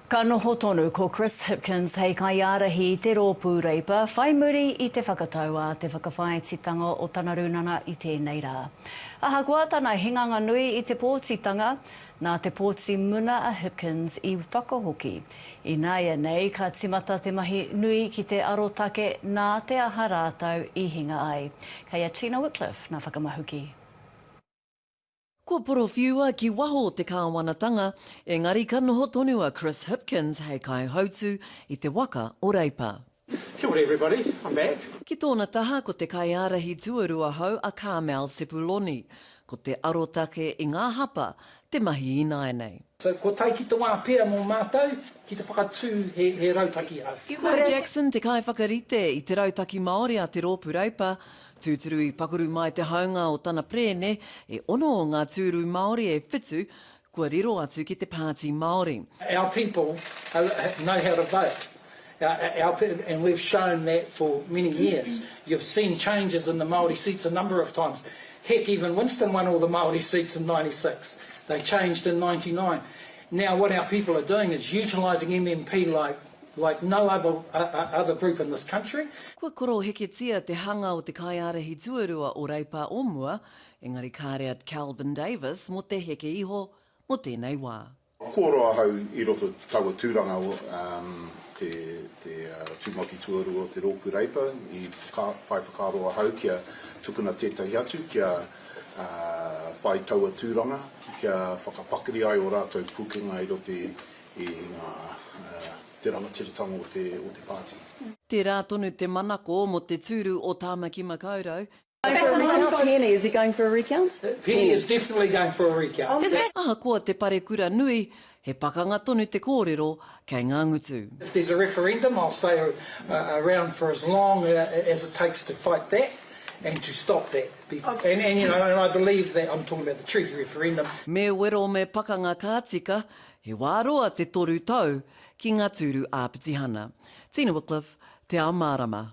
Ka noho tonu ko Chris Hipkins hei kaiārahi te rōpū Reipa, whai muri i te whakatau a te whakawhāititanga o tana runanga i tēnei rā. Ahakoa tana hinganga nui i te pōtitanga, nā te pōti muna a Hipkins i whakahoki. I nāia nei ka timata te mahi nui ki te arotake nā te aha rātau i hinga ai. Kei a Tina Wycliffe nā whakamahuki. Ko porowhiua ki waho te kāwanatanga, engari ka noho tonu a Chris Hipkins hei kai hautu i te waka o Reipa. Kia ora everybody, I'm back. Ki tōna taha ko te kaiārahi tuarua hau a Carmel Sepuloni, ko te arotake i ngā hapa, te mahi ināi nei. So ko tai ki te wā pēra mō mātou, ki te whakatū he rautaki au. Ko Jackson te kai whakarite i te rautaki Māori a te rōpū Reipa, tūturu i pakuru mai te haunga o tana prene, e ono o ngā tūru Māori e whitu, kua riro atu ki te pāti Māori. Our people know how to vote. And we've shown that for many years. You've seen changes in the Māori seats a number of times. Heck, even Winston won all the Māori seats in 96. They changed in 99. Now what our people are doing is utilising MMP like no other group in this country. Kua koro heketia te hanga o te kaiārahi tuarua o Reipa o mua, engari kārea Calvin Davis mo te heke iho mo tēnei wā. Ko roa hau i roto taua tūranga o te tūmaki tuarua o te rōpū Reipa i whai whakaroa hau kia tukuna tētahi atu, kia whai taua tūranga, kia whakapakiri ai o rātou pukenga i rote i ngā te rangatiratanga o te pāti. Te rā tonu te manako mo te tūru o Tāmaki Makaurau. Penny, is he going for a recount? Penny is definitely going for a recount. Ahakoa te pare kura nui, he pakanga tonu te kōrero kei ngā ngutu. If there's a referendum, I'll stay around for as long as it takes to fight that and to stop that. And you know, and I believe that I'm talking about the treaty referendum. Me wero me pakanga kātika, he wāroa te toru tau ki ngā tūru āpitihana. Tina Wycliffe, te ao mārama.